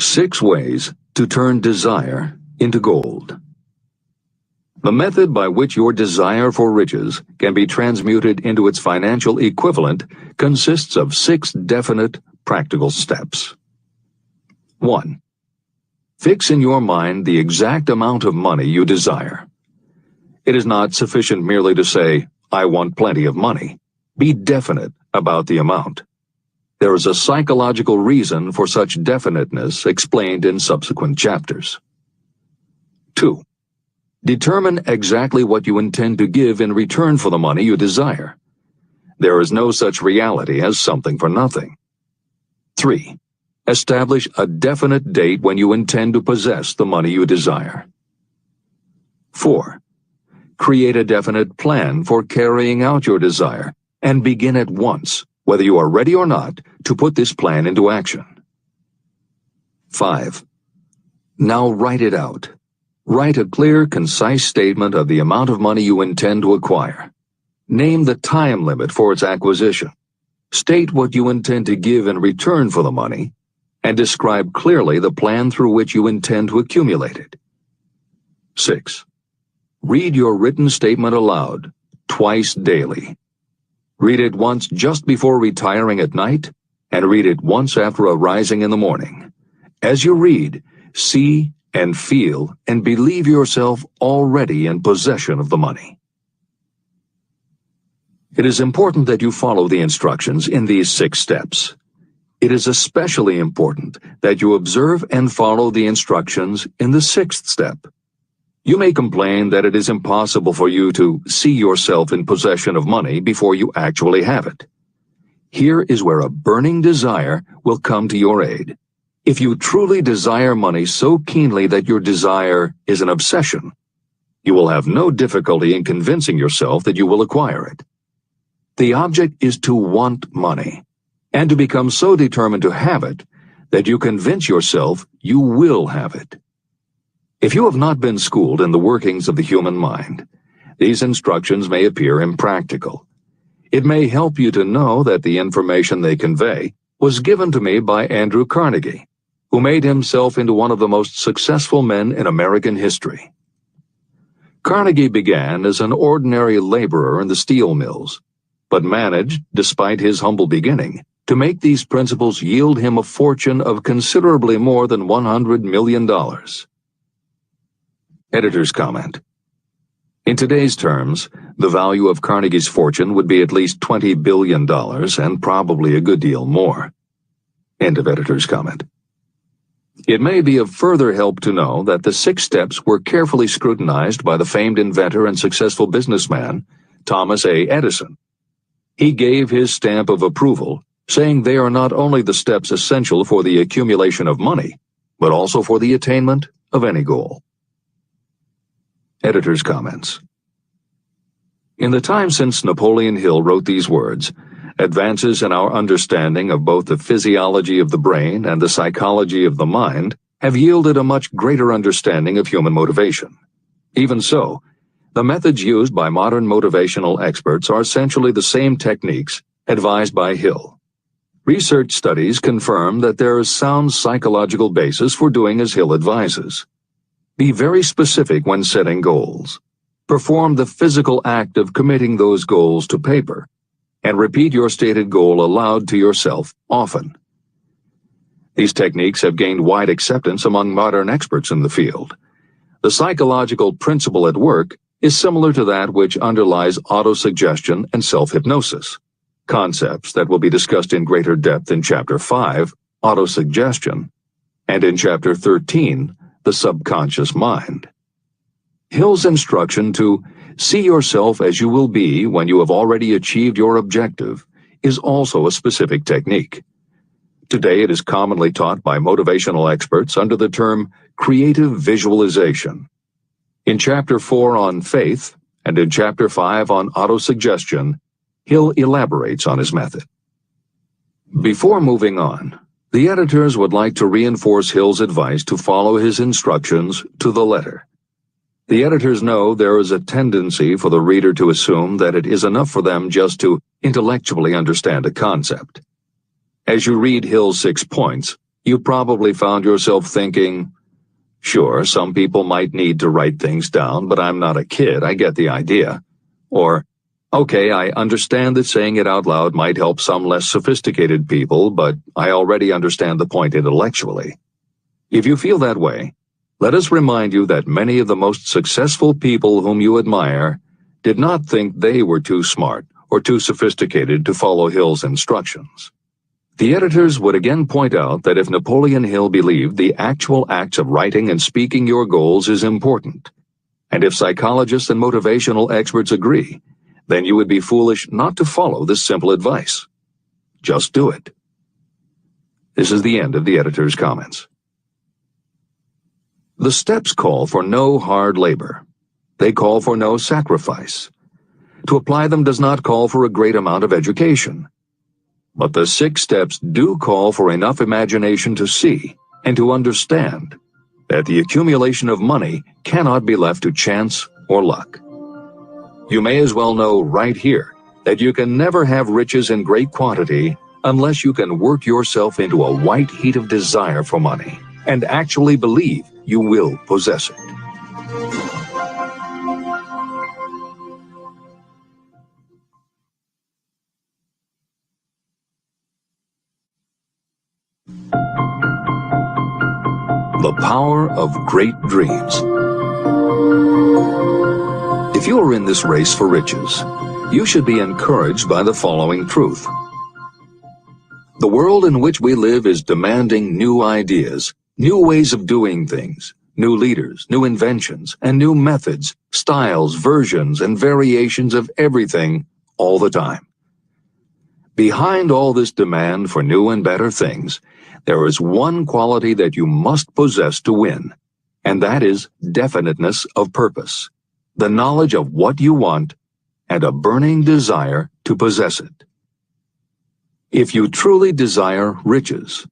6 ways to turn desire into gold. The method by which your desire for riches can be transmuted into its financial equivalent consists of 6 definite, practical steps. 1. Fix in your mind the exact amount of money you desire. It is not sufficient merely to say, "I want plenty of money." Be definite about the amount. There is a psychological reason for such definiteness explained in subsequent chapters. 2. Determine exactly what you intend to give in return for the money you desire. There is no such reality as something for nothing. 3. Establish a definite date when you intend to possess the money you desire. 4. Create a definite plan for carrying out your desire and begin at once, whether you are ready or not, to put this plan into action. 5. Now write it out. Write a clear, concise statement of the amount of money you intend to acquire. Name the time limit for its acquisition. State what you intend to give in return for the money, and describe clearly the plan through which you intend to accumulate it. 6. Read your written statement aloud, twice daily. Read it once just before retiring at night, and read it once after arising in the morning. As you read, see and feel and believe yourself already in possession of the money. It is important that you follow the instructions in these 6 steps. It is especially important that you observe and follow the instructions in the 6th step. You may complain that it is impossible for you to see yourself in possession of money before you actually have it. Here is where a burning desire will come to your aid. If you truly desire money so keenly that your desire is an obsession, you will have no difficulty in convincing yourself that you will acquire it. The object is to want money, and to become so determined to have it that you convince yourself you will have it. If you have not been schooled in the workings of the human mind, these instructions may appear impractical. It may help you to know that the information they convey was given to me by Andrew Carnegie, who made himself into one of the most successful men in American history. Carnegie began as an ordinary laborer in the steel mills, but managed, despite his humble beginning, to make these principles yield him a fortune of considerably more than $100 million. Editor's comment. In today's terms, the value of Carnegie's fortune would be at least $20 billion and probably a good deal more. End of editor's comment. It may be of further help to know that the 6 steps were carefully scrutinized by the famed inventor and successful businessman, Thomas A. Edison. He gave his stamp of approval, saying they are not only the steps essential for the accumulation of money, but also for the attainment of any goal. Editor's comments. In the time since Napoleon Hill wrote these words, advances in our understanding of both the physiology of the brain and the psychology of the mind have yielded a much greater understanding of human motivation. Even so, the methods used by modern motivational experts are essentially the same techniques advised by Hill. Research studies confirm that there is sound psychological basis for doing as Hill advises. Be very specific when setting goals. Perform the physical act of committing those goals to paper, and repeat your stated goal aloud to yourself often. These techniques have gained wide acceptance among modern experts in the field. The psychological principle at work is similar to that which underlies autosuggestion and self-hypnosis, concepts that will be discussed in greater depth in Chapter 5, Autosuggestion, and in Chapter 13, The Subconscious Mind. Hill's instruction to see yourself as you will be when you have already achieved your objective is also a specific technique. Today it is commonly taught by motivational experts under the term creative visualization. In Chapter 4 on faith and in Chapter 5 on autosuggestion, Hill elaborates on his method. Before moving on, the editors would like to reinforce Hill's advice to follow his instructions to the letter. The editors know there is a tendency for the reader to assume that it is enough for them just to intellectually understand a concept. As you read Hill's 6 points, You probably found yourself thinking, "Sure, some people might need to write things down, but I'm not a kid, I get the idea." Or, "Okay, I understand that saying it out loud might help some less sophisticated people, but I already understand the point intellectually." If you feel that way, let us remind you that many of the most successful people whom you admire did not think they were too smart or too sophisticated to follow Hill's instructions. The editors would again point out that if Napoleon Hill believed the actual acts of writing and speaking your goals is important, and if psychologists and motivational experts agree, then you would be foolish not to follow this simple advice. Just do it. This is the end of the editor's comments. The steps call for no hard labor. They call for no sacrifice. To apply them does not call for a great amount of education. But the 6 steps do call for enough imagination to see and to understand that the accumulation of money cannot be left to chance or luck. You may as well know right here that you can never have riches in great quantity unless you can work yourself into a white heat of desire for money and actually believe you will possess it. The power of great dreams. If you are in this race for riches, you should be encouraged by the following truth. The world in which we live is demanding new ideas, new ways of doing things, new leaders, new inventions, and new methods, styles, versions, and variations of everything all the time. Behind all this demand for new and better things, there is one quality that you must possess to win, and that is definiteness of purpose, the knowledge of what you want, and a burning desire to possess it. If you truly desire riches,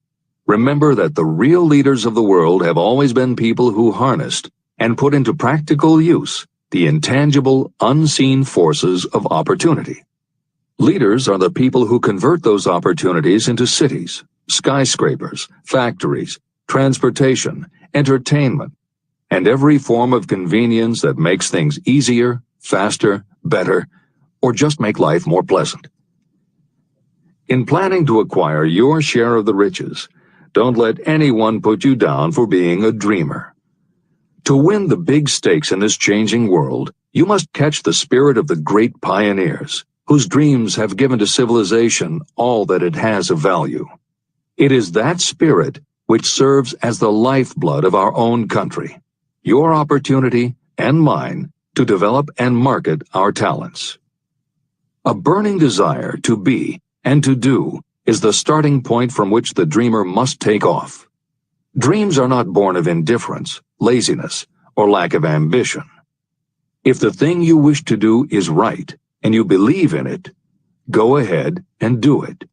remember that the real leaders of the world have always been people who harnessed and put into practical use the intangible, unseen forces of opportunity. Leaders are the people who convert those opportunities into cities, skyscrapers, factories, transportation, entertainment, and every form of convenience that makes things easier, faster, better, or just make life more pleasant. In planning to acquire your share of the riches, don't let anyone put you down for being a dreamer. To win the big stakes in this changing world, you must catch the spirit of the great pioneers, whose dreams have given to civilization all that it has of value. It is that spirit which serves as the lifeblood of our own country, your opportunity and mine to develop and market our talents. A burning desire to be and to do is the starting point from which the dreamer must take off. Dreams are not born of indifference, laziness, or lack of ambition. If the thing you wish to do is right and you believe in it, go ahead and do it.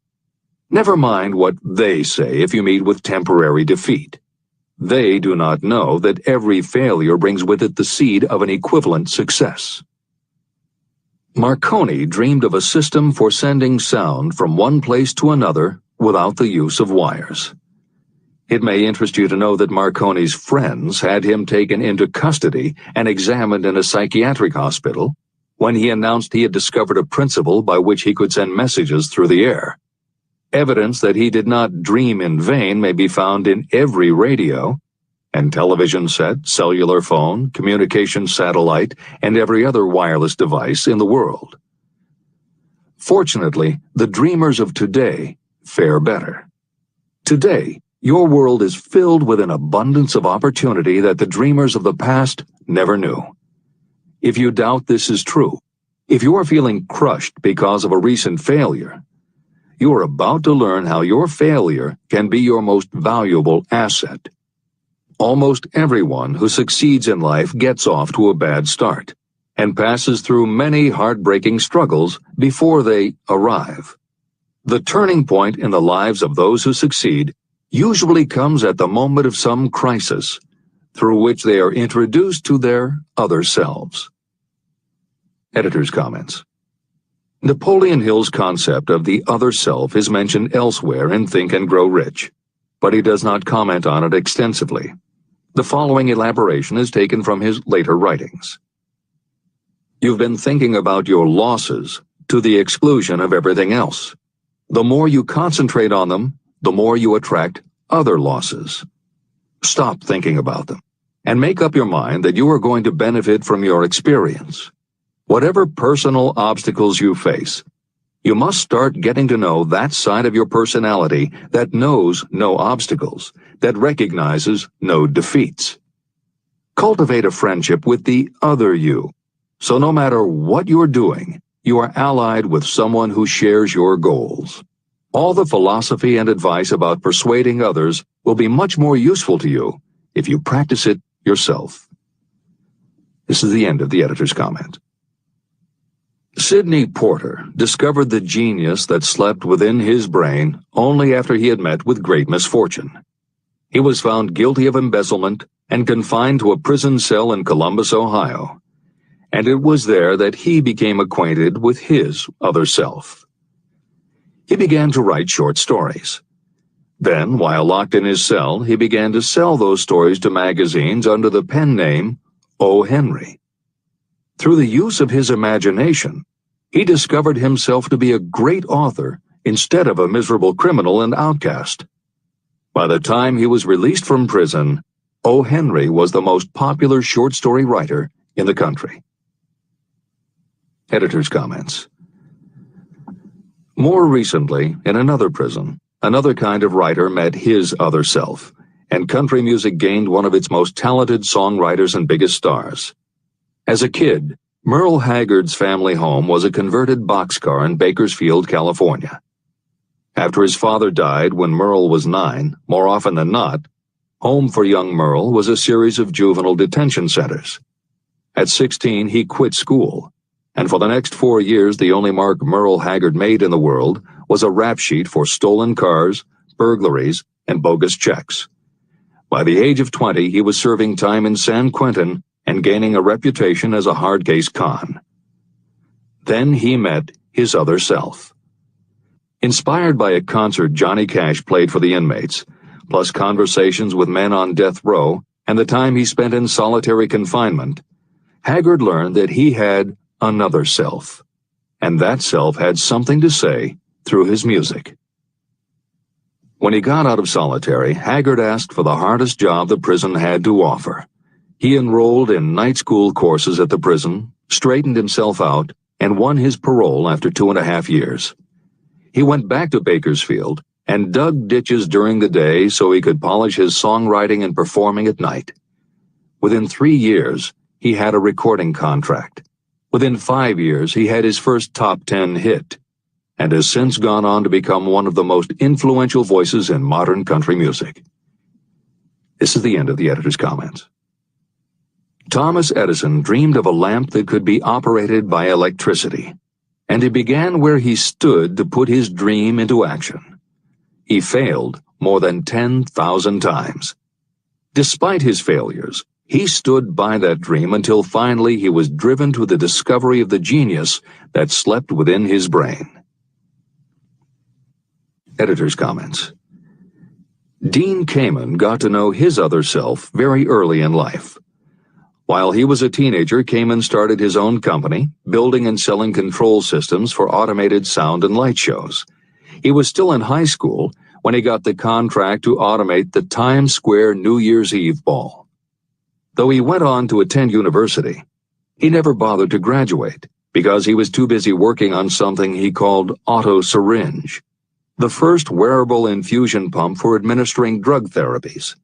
Never mind what they say if you meet with temporary defeat. They do not know that every failure brings with it the seed of an equivalent success. Marconi dreamed of a system for sending sound from one place to another without the use of wires. It may interest you to know that Marconi's friends had him taken into custody and examined in a psychiatric hospital when he announced he had discovered a principle by which he could send messages through the air. Evidence that he did not dream in vain may be found in every radio and television set, cellular phone, communication satellite, and every other wireless device in the world. Fortunately, the dreamers of today fare better. Today, your world is filled with an abundance of opportunity that the dreamers of the past never knew. If you doubt this is true, if you are feeling crushed because of a recent failure, you are about to learn how your failure can be your most valuable asset. Almost everyone who succeeds in life gets off to a bad start and passes through many heartbreaking struggles before they arrive. The turning point in the lives of those who succeed usually comes at the moment of some crisis through which they are introduced to their other selves. Editor's comments. Napoleon Hill's concept of the other self is mentioned elsewhere in Think and Grow Rich. but he does not comment on it extensively. The following elaboration is taken from his later writings. You've been thinking about your losses to the exclusion of everything else. The more you concentrate on them, the more you attract other losses. Stop thinking about them and make up your mind that you are going to benefit from your experience. Whatever personal obstacles you face, you must start getting to know that side of your personality that knows no obstacles, that recognizes no defeats. Cultivate a friendship with the other you, so no matter what you're doing, you are allied with someone who shares your goals. All the philosophy and advice about persuading others will be much more useful to you if you practice it yourself. This is the end of the editor's comment. Sidney Porter discovered the genius that slept within his brain only after he had met with great misfortune. He was found guilty of embezzlement and confined to a prison cell in Columbus, Ohio. And it was there that he became acquainted with his other self. He began to write short stories. Then, while locked in his cell, he began to sell those stories to magazines under the pen name O. Henry. Through the use of his imagination, he discovered himself to be a great author instead of a miserable criminal and outcast. By the time he was released from prison, O. Henry was the most popular short story writer in the country. Editor's comments. More recently, in another prison, another kind of writer met his other self, and country music gained one of its most talented songwriters and biggest stars. As a kid, Merle Haggard's family home was a converted boxcar in Bakersfield, California. After his father died when Merle was 9, more often than not, home for young Merle was a series of juvenile detention centers. At 16, he quit school, and for the next 4 years the only mark Merle Haggard made in the world was a rap sheet for stolen cars, burglaries, and bogus checks. By the age of 20, he was serving time in San Quentin and gaining a reputation as a hard-case con. Then he met his other self. Inspired by a concert Johnny Cash played for the inmates, plus conversations with men on death row and the time he spent in solitary confinement, Haggard learned that he had another self, and that self had something to say through his music. When he got out of solitary, Haggard asked for the hardest job the prison had to offer. He enrolled in night school courses at the prison, straightened himself out, and won his parole after 2.5 years. He went back to Bakersfield and dug ditches during the day so he could polish his songwriting and performing at night. Within 3 years, he had a recording contract. Within 5 years, he had his first top 10 hit, and has since gone on to become one of the most influential voices in modern country music. This is the end of the editor's comments. Thomas Edison dreamed of a lamp that could be operated by electricity, and he began where he stood to put his dream into action. He failed more than 10,000 times. Despite his failures, he stood by that dream until finally he was driven to the discovery of the genius that slept within his brain. Editor's comments. Dean Kamen got to know his other self very early in life. While he was a teenager, Kamen started his own company, building and selling control systems for automated sound and light shows. He was still in high school when he got the contract to automate the Times Square New Year's Eve ball. Though he went on to attend university, he never bothered to graduate because he was too busy working on something he called auto syringe, the first wearable infusion pump for administering drug therapies.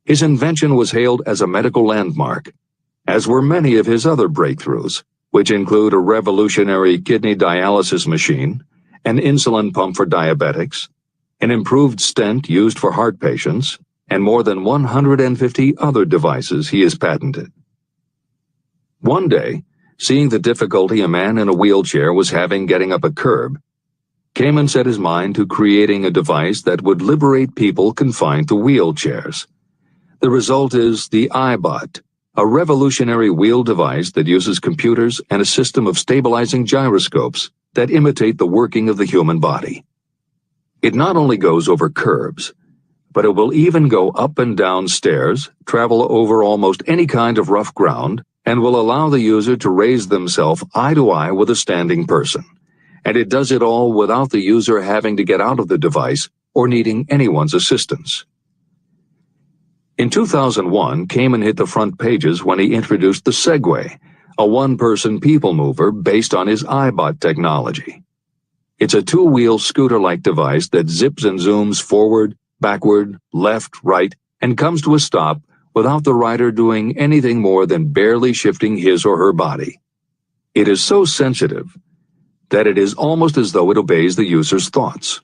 His invention was hailed as a medical landmark, as were many of his other breakthroughs, which include a revolutionary kidney dialysis machine, an insulin pump for diabetics, an improved stent used for heart patients, and more than 150 other devices he has patented. One day, seeing the difficulty a man in a wheelchair was having getting up a curb, Kamen set his mind to creating a device that would liberate people confined to wheelchairs. The result is the iBot, a revolutionary wheel device that uses computers and a system of stabilizing gyroscopes that imitate the working of the human body. It not only goes over curbs, but it will even go up and down stairs, travel over almost any kind of rough ground, and will allow the user to raise themselves eye to eye with a standing person. And it does it all without the user having to get out of the device or needing anyone's assistance. In 2001, Cayman hit the front pages when he introduced the Segway, a one-person people mover based on his iBot technology. It's a two-wheel scooter-like device that zips and zooms forward, backward, left, right, and comes to a stop without the rider doing anything more than barely shifting his or her body. It is so sensitive that it is almost as though it obeys the user's thoughts.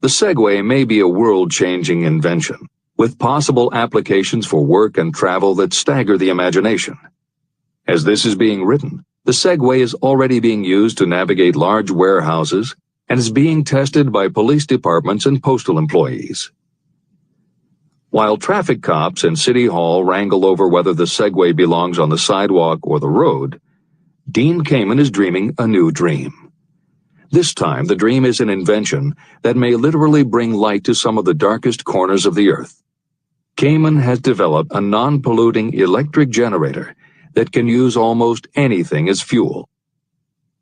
The Segway may be a world-changing invention, with possible applications for work and travel that stagger the imagination. As this is being written, the Segway is already being used to navigate large warehouses and is being tested by police departments and postal employees. While traffic cops and City Hall wrangle over whether the Segway belongs on the sidewalk or the road, Dean Kamen is dreaming a new dream. This time, the dream is an invention that may literally bring light to some of the darkest corners of the earth. Kamen has developed a non-polluting electric generator that can use almost anything as fuel.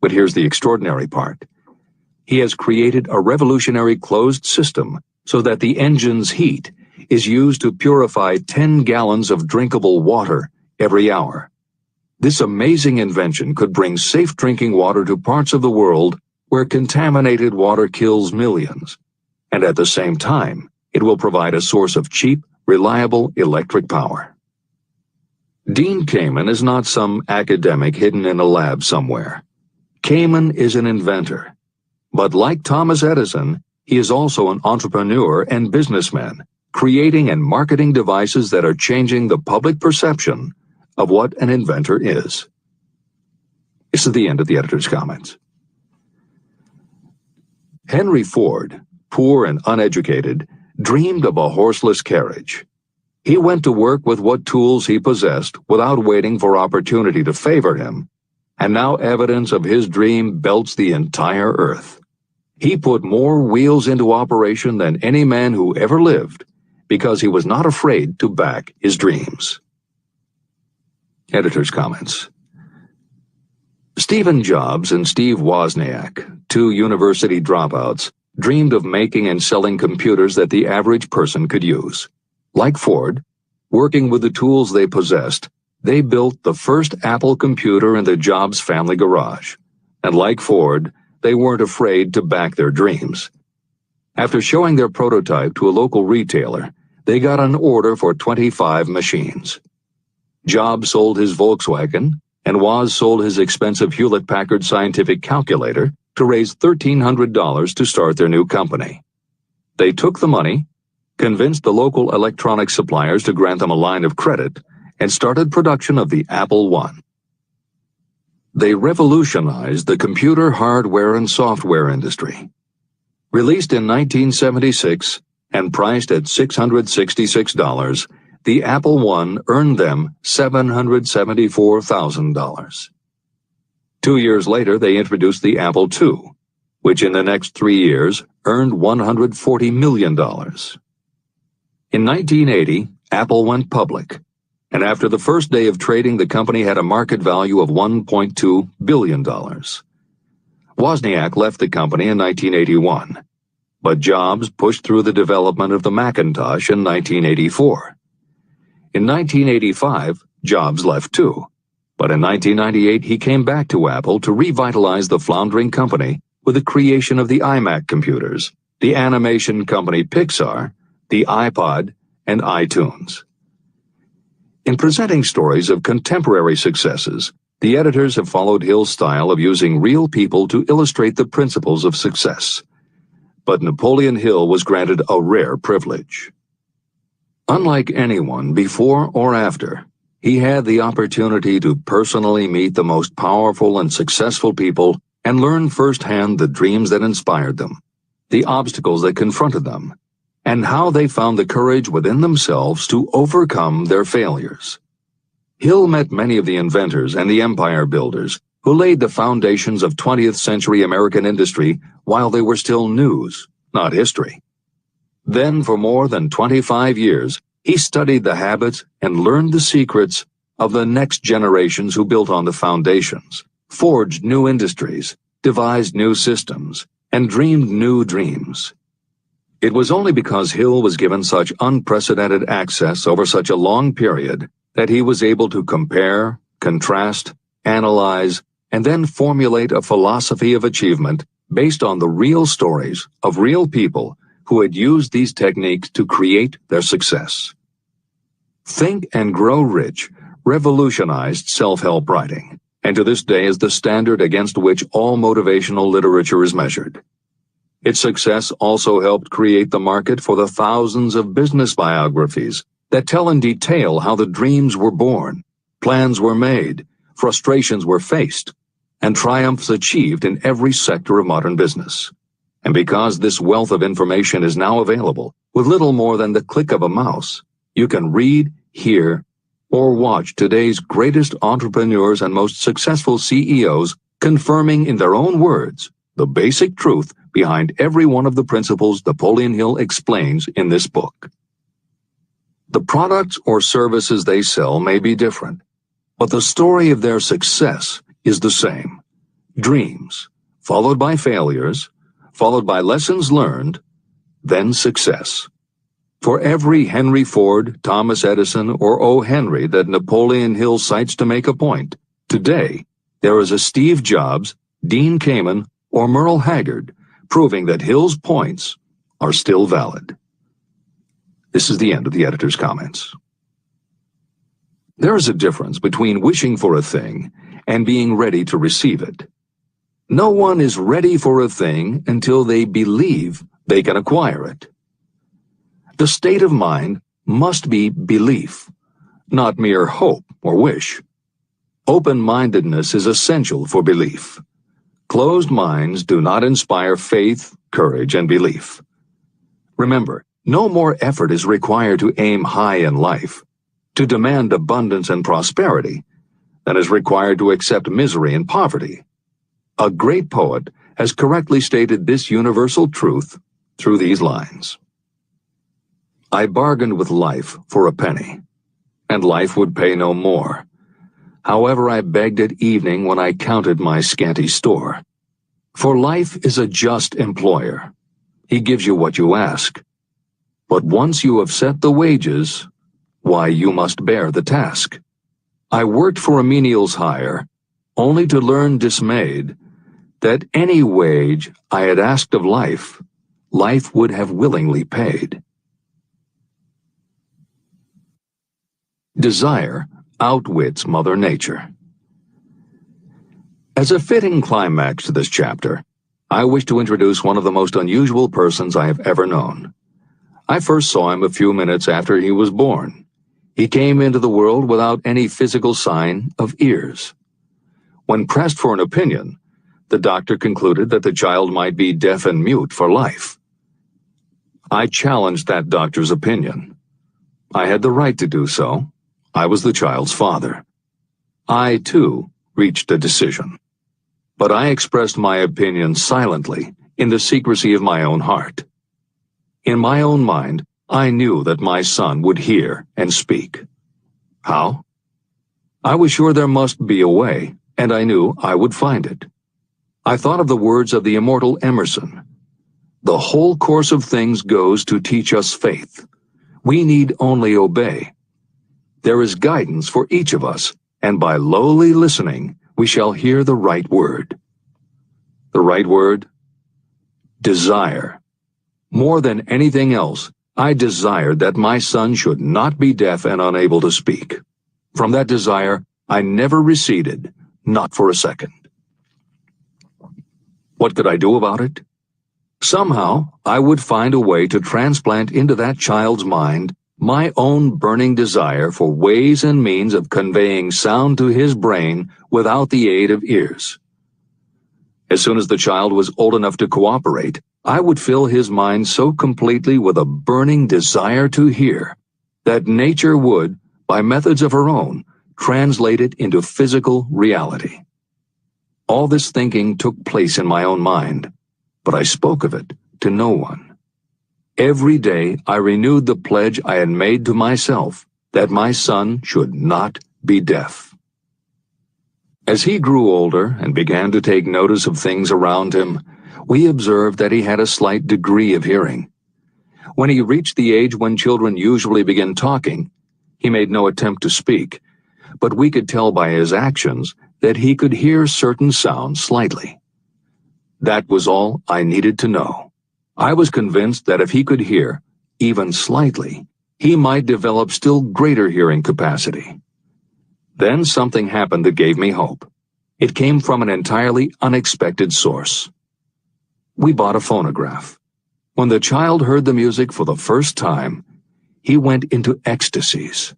But here's the extraordinary part. He has created a revolutionary closed system so that the engine's heat is used to purify 10 gallons of drinkable water every hour. This amazing invention could bring safe drinking water to parts of the world where contaminated water kills millions, and at the same time, it will provide a source of cheap, reliable electric power. Dean Kamen is not some academic hidden in a lab somewhere. Kamen is an inventor. But like Thomas Edison, he is also an entrepreneur and businessman, creating and marketing devices that are changing the public perception of what an inventor is. This is the end of the editor's comments. Henry Ford, poor and uneducated, dreamed of a horseless carriage. He went to work with what tools he possessed without waiting for opportunity to favor him, and now evidence of his dream belts the entire earth. He put more wheels into operation than any man who ever lived because he was not afraid to back his dreams. Editor's comments. Stephen Jobs and Steve Wozniak, two university dropouts, dreamed of making and selling computers that the average person could use. Like Ford, working with the tools they possessed, they built the first Apple computer in the Jobs family garage. And like Ford, they weren't afraid to back their dreams. After showing their prototype to a local retailer, they got an order for 25 machines. Jobs sold his Volkswagen, and Woz sold his expensive Hewlett-Packard scientific calculator to raise $1,300 to start their new company. They took the money, convinced the local electronics suppliers to grant them a line of credit, and started production of the Apple I. They revolutionized the computer hardware and software industry. Released in 1976 and priced at $666, the Apple I earned them $774,000. 2 years later, they introduced the Apple II, which in the next 3 years earned $140 million. In 1980, Apple went public, and after the first day of trading, the company had a market value of $1.2 billion. Wozniak left the company in 1981, but Jobs pushed through the development of the Macintosh in 1984. In 1985, Jobs left too, but in 1998 he came back to Apple to revitalize the floundering company with the creation of the iMac computers, the animation company Pixar, the iPod, and iTunes. In presenting stories of contemporary successes, the editors have followed Hill's style of using real people to illustrate the principles of success. But Napoleon Hill was granted a rare privilege. Unlike anyone before or after, he had the opportunity to personally meet the most powerful and successful people and learn firsthand the dreams that inspired them, the obstacles that confronted them, and how they found the courage within themselves to overcome their failures. Hill met many of the inventors and the empire builders who laid the foundations of 20th century American industry while they were still news, not history. Then, for more than 25 years, he studied the habits and learned the secrets of the next generations who built on the foundations, forged new industries, devised new systems, and dreamed new dreams. It was only because Hill was given such unprecedented access over such a long period that he was able to compare, contrast, analyze, and then formulate a philosophy of achievement based on the real stories of real people who had used these techniques to create their success. Think and Grow Rich revolutionized self-help writing, and to this day is the standard against which all motivational literature is measured. Its success also helped create the market for the thousands of business biographies that tell in detail how the dreams were born, plans were made, frustrations were faced, and triumphs achieved in every sector of modern business. And because this wealth of information is now available, with little more than the click of a mouse, you can read, hear, or watch today's greatest entrepreneurs and most successful CEOs confirming in their own words the basic truth behind every one of the principles Napoleon Hill explains in this book. The products or services they sell may be different, but the story of their success is the same. Dreams, followed by failures, followed by lessons learned, then success. For every Henry Ford, Thomas Edison, or O. Henry that Napoleon Hill cites to make a point, today there is a Steve Jobs, Dean Kamen, or Merle Haggard proving that Hill's points are still valid. This is the end of the editor's comments. There is a difference between wishing for a thing and being ready to receive it. No one is ready for a thing until they believe they can acquire it. The state of mind must be belief, not mere hope or wish. Open-mindedness is essential for belief. Closed minds do not inspire faith, courage, and belief. Remember, no more effort is required to aim high in life, to demand abundance and prosperity, than is required to accept misery and poverty. A great poet has correctly stated this universal truth through these lines. I bargained with life for a penny, and life would pay no more. However, I begged at evening when I counted my scanty store. For life is a just employer. He gives you what you ask. But once you have set the wages, why, you must bear the task. I worked for a menial's hire, only to learn dismayed that any wage I had asked of life, life would have willingly paid. Desire outwits Mother Nature. As a fitting climax to this chapter, I wish to introduce one of the most unusual persons I have ever known. I first saw him a few minutes after he was born. He came into the world without any physical sign of ears. When pressed for an opinion, the doctor concluded that the child might be deaf and mute for life. I challenged that doctor's opinion. I had the right to do so. I was the child's father. I, too, reached a decision. But I expressed my opinion silently, in the secrecy of my own heart. In my own mind, I knew that my son would hear and speak. How? I was sure there must be a way, and I knew I would find it. I thought of the words of the immortal Emerson. The whole course of things goes to teach us faith. We need only obey. There is guidance for each of us, and by lowly listening, we shall hear the right word. The right word? Desire. More than anything else, I desired that my son should not be deaf and unable to speak. From that desire, I never receded, not for a second. What could I do about it? Somehow, I would find a way to transplant into that child's mind my own burning desire for ways and means of conveying sound to his brain without the aid of ears. As soon as the child was old enough to cooperate, I would fill his mind so completely with a burning desire to hear that nature would, by methods of her own, translate it into physical reality. All this thinking took place in my own mind, but I spoke of it to no one. Every day I renewed the pledge I had made to myself that my son should not be deaf. As he grew older and began to take notice of things around him, we observed that he had a slight degree of hearing. When he reached the age when children usually begin talking, he made no attempt to speak, but we could tell by his actions that he could hear certain sounds slightly. That was all I needed to know. I was convinced that if he could hear, even slightly, he might develop still greater hearing capacity. Then something happened that gave me hope. It came from an entirely unexpected source. We bought a phonograph. When the child heard the music for the first time, he went into ecstasies.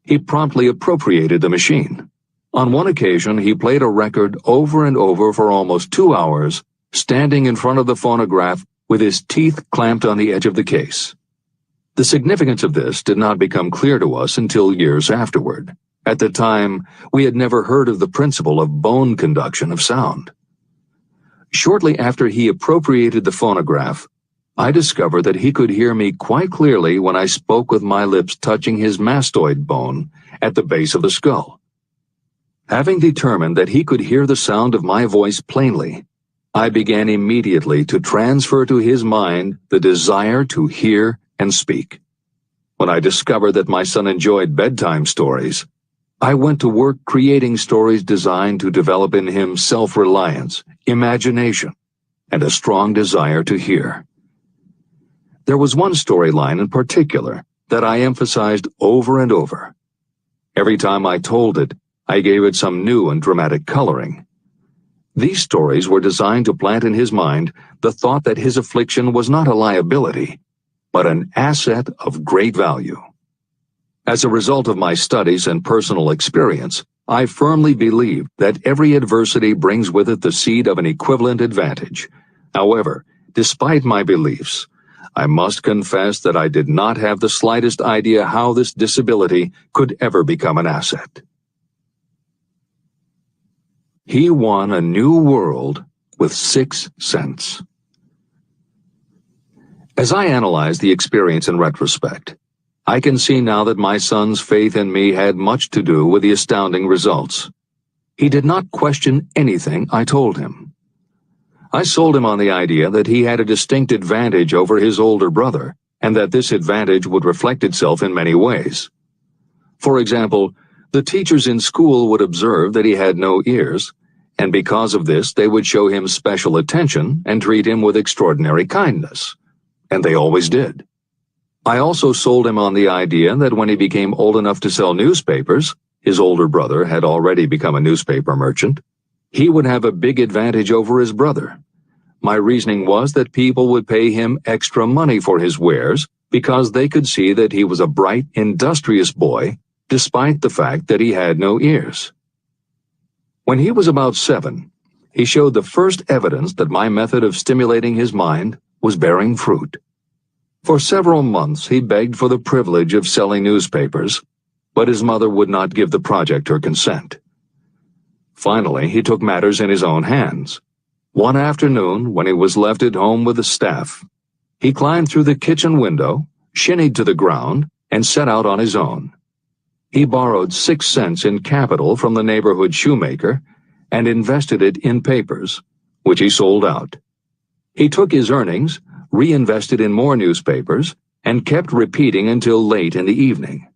He promptly appropriated the machine. On one occasion, he played a record over and over for almost 2 hours, standing in front of the phonograph with his teeth clamped on the edge of the case. The significance of this did not become clear to us until years afterward. At the time, we had never heard of the principle of bone conduction of sound. Shortly after he appropriated the phonograph, I discovered that he could hear me quite clearly when I spoke with my lips touching his mastoid bone at the base of the skull. Having determined that he could hear the sound of my voice plainly, I began immediately to transfer to his mind the desire to hear and speak. When I discovered that my son enjoyed bedtime stories, I went to work creating stories designed to develop in him self-reliance, imagination, and a strong desire to hear. There was one storyline in particular that I emphasized over and over. Every time I told it, I gave it some new and dramatic coloring. These stories were designed to plant in his mind the thought that his affliction was not a liability, but an asset of great value. As a result of my studies and personal experience, I firmly believe that every adversity brings with it the seed of an equivalent advantage. However, despite my beliefs, I must confess that I did not have the slightest idea how this disability could ever become an asset. He won a new world with 6 cents. As I analyze the experience in retrospect, I can see now that my son's faith in me had much to do with the astounding results. He did not question anything I told him. I sold him on the idea that he had a distinct advantage over his older brother, and that this advantage would reflect itself in many ways. For example, the teachers in school would observe that he had no ears, and because of this they would show him special attention and treat him with extraordinary kindness. And they always did. I also sold him on the idea that when he became old enough to sell newspapers, his older brother had already become a newspaper merchant, he would have a big advantage over his brother. My reasoning was that people would pay him extra money for his wares because they could see that he was a bright, industrious boy, despite the fact that he had no ears. When he was about 7, he showed the first evidence that my method of stimulating his mind was bearing fruit. For several months he begged for the privilege of selling newspapers, but his mother would not give the project her consent. Finally, he took matters in his own hands. One afternoon, when he was left at home with the staff, he climbed through the kitchen window, shinnied to the ground, and set out on his own. He borrowed 6 cents in capital from the neighborhood shoemaker and invested it in papers, which he sold out. He took his earnings, reinvested in more newspapers, and kept repeating until late in the evening.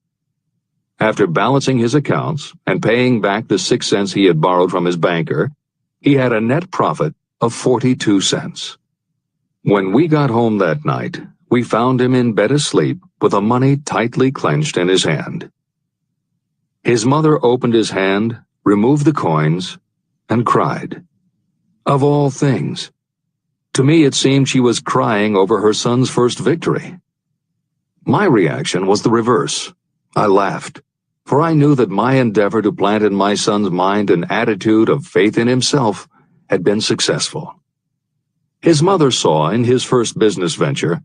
After balancing his accounts and paying back the 6 cents he had borrowed from his banker, he had a net profit of 42 cents. When we got home that night, we found him in bed asleep with the money tightly clenched in his hand. His mother opened his hand, removed the coins, and cried. Of all things. To me it seemed she was crying over her son's first victory. My reaction was the reverse. I laughed, for I knew that my endeavor to plant in my son's mind an attitude of faith in himself had been successful. His mother saw in his first business venture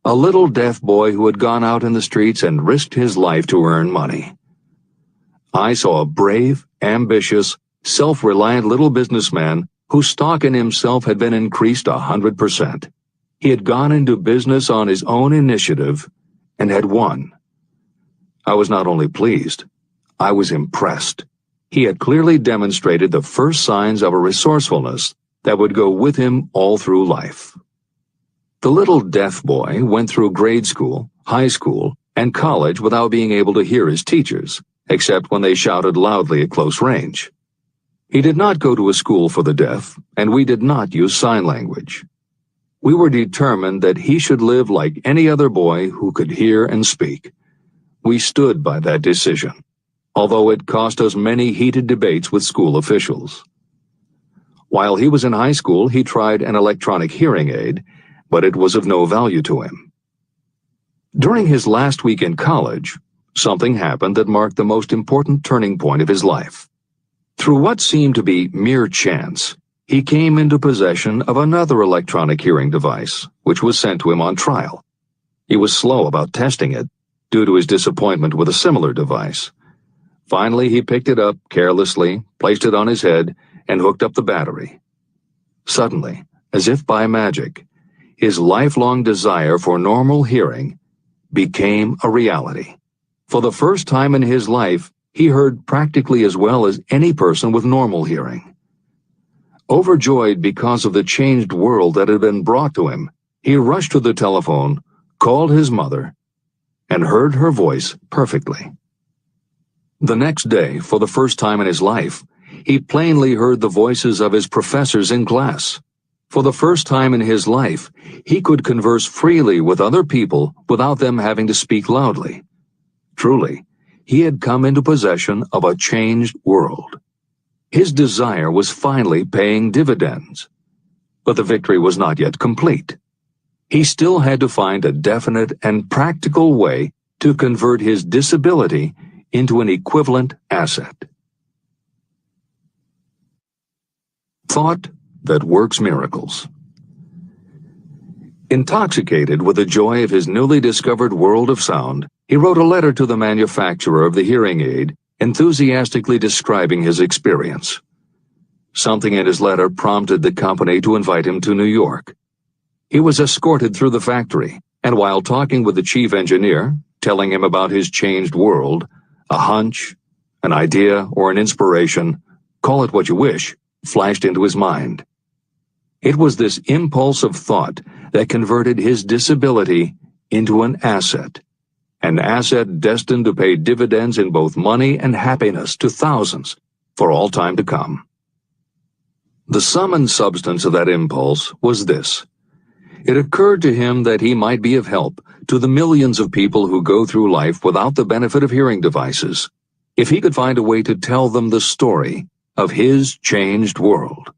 a little deaf boy who had gone out in the streets and risked his life to earn money. I saw a brave, ambitious, self-reliant little businessman whose stock in himself had been increased 100%. He had gone into business on his own initiative and had won. I was not only pleased, I was impressed. He had clearly demonstrated the first signs of a resourcefulness that would go with him all through life. The little deaf boy went through grade school, high school, and college without being able to hear his teachers, except when they shouted loudly at close range. He did not go to a school for the deaf, and we did not use sign language. We were determined that he should live like any other boy who could hear and speak. We stood by that decision, although it cost us many heated debates with school officials. While he was in high school, he tried an electronic hearing aid, but it was of no value to him. During his last week in college, something happened that marked the most important turning point of his life. Through what seemed to be mere chance, he came into possession of another electronic hearing device, which was sent to him on trial. He was slow about testing it, due to his disappointment with a similar device. Finally, he picked it up carelessly, placed it on his head, and hooked up the battery. Suddenly, as if by magic, his lifelong desire for normal hearing became a reality. For the first time in his life, he heard practically as well as any person with normal hearing. Overjoyed because of the changed world that had been brought to him, he rushed to the telephone, called his mother, and heard her voice perfectly. The next day, for the first time in his life, he plainly heard the voices of his professors in class. For the first time in his life, he could converse freely with other people without them having to speak loudly. Truly, he had come into possession of a changed world. His desire was finally paying dividends. But the victory was not yet complete. He still had to find a definite and practical way to convert his disability into an equivalent asset. Thought that works miracles. Intoxicated with the joy of his newly discovered world of sound, he wrote a letter to the manufacturer of the hearing aid, enthusiastically describing his experience. Something in his letter prompted the company to invite him to New York. He was escorted through the factory, and while talking with the chief engineer, telling him about his changed world, a hunch, an idea, or an inspiration, call it what you wish, flashed into his mind. It was this impulse of thought that converted his disability into an asset destined to pay dividends in both money and happiness to thousands for all time to come. The sum and substance of that impulse was this. It occurred to him that he might be of help to the millions of people who go through life without the benefit of hearing devices, if he could find a way to tell them the story of his changed world.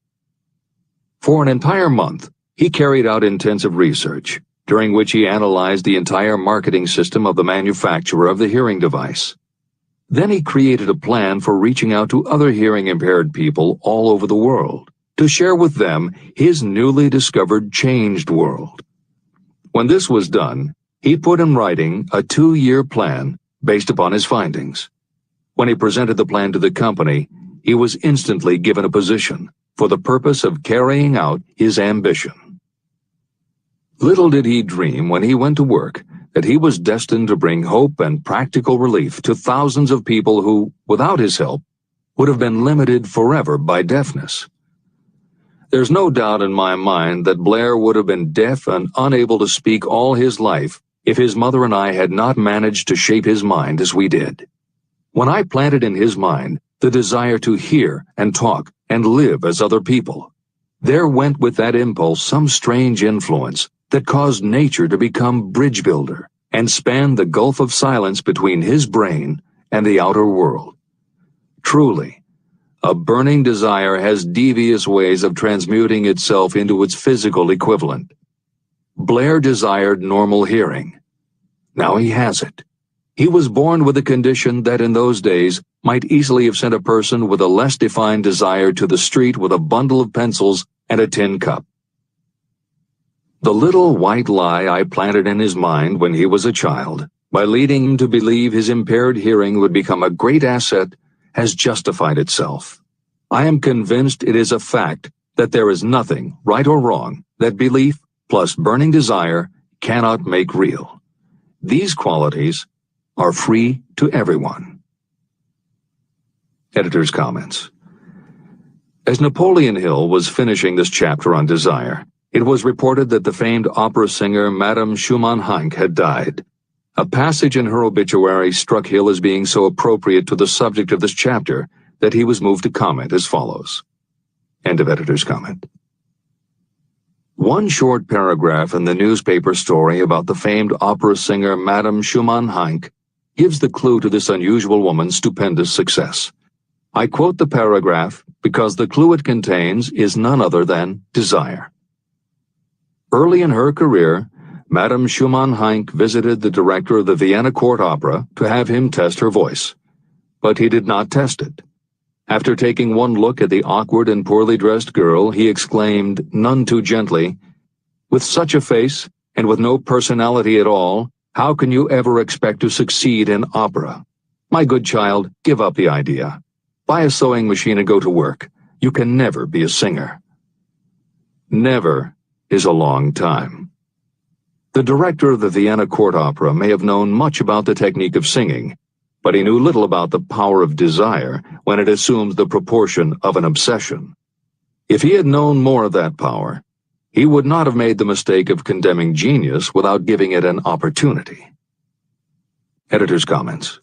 For an entire month, he carried out intensive research, during which he analyzed the entire marketing system of the manufacturer of the hearing device. Then he created a plan for reaching out to other hearing-impaired people all over the world, to share with them his newly discovered changed world. When this was done, he put in writing a 2-year plan based upon his findings. When he presented the plan to the company, he was instantly given a position for the purpose of carrying out his ambition. Little did he dream when he went to work that he was destined to bring hope and practical relief to thousands of people who, without his help, would have been limited forever by deafness. There's no doubt in my mind that Blair would have been deaf and unable to speak all his life if his mother and I had not managed to shape his mind as we did. When I planted in his mind the desire to hear and talk and live as other people, there went with that impulse some strange influence that caused nature to become bridge builder and span the gulf of silence between his brain and the outer world. Truly, a burning desire has devious ways of transmuting itself into its physical equivalent. Blair desired normal hearing. Now he has it. He was born with a condition that in those days might easily have sent a person with a less defined desire to the street with a bundle of pencils and a tin cup. The little white lie I planted in his mind when he was a child, by leading him to believe his impaired hearing would become a great asset, has justified itself. I am convinced it is a fact that there is nothing, right or wrong, that belief, plus burning desire cannot make real. These qualities are free to everyone. Editor's comments. As Napoleon Hill was finishing this chapter on desire, it was reported that the famed opera singer Madame Schumann-Heink had died. A passage in her obituary struck Hill as being so appropriate to the subject of this chapter that he was moved to comment as follows. End of editor's comment. One short paragraph in the newspaper story about the famed opera singer Madame Schumann-Heink gives the clue to this unusual woman's stupendous success. I quote the paragraph because the clue it contains is none other than desire. Early in her career, Madame Schumann-Heink visited the director of the Vienna Court Opera to have him test her voice. But he did not test it. After taking one look at the awkward and poorly dressed girl, he exclaimed, none too gently, "With such a face, and with no personality at all, how can you ever expect to succeed in opera? My good child, give up the idea. Buy a sewing machine and go to work. You can never be a singer." Never is a long time. The director of the Vienna Court Opera may have known much about the technique of singing, but he knew little about the power of desire when it assumes the proportion of an obsession. If he had known more of that power, he would not have made the mistake of condemning genius without giving it an opportunity. Editor's comments.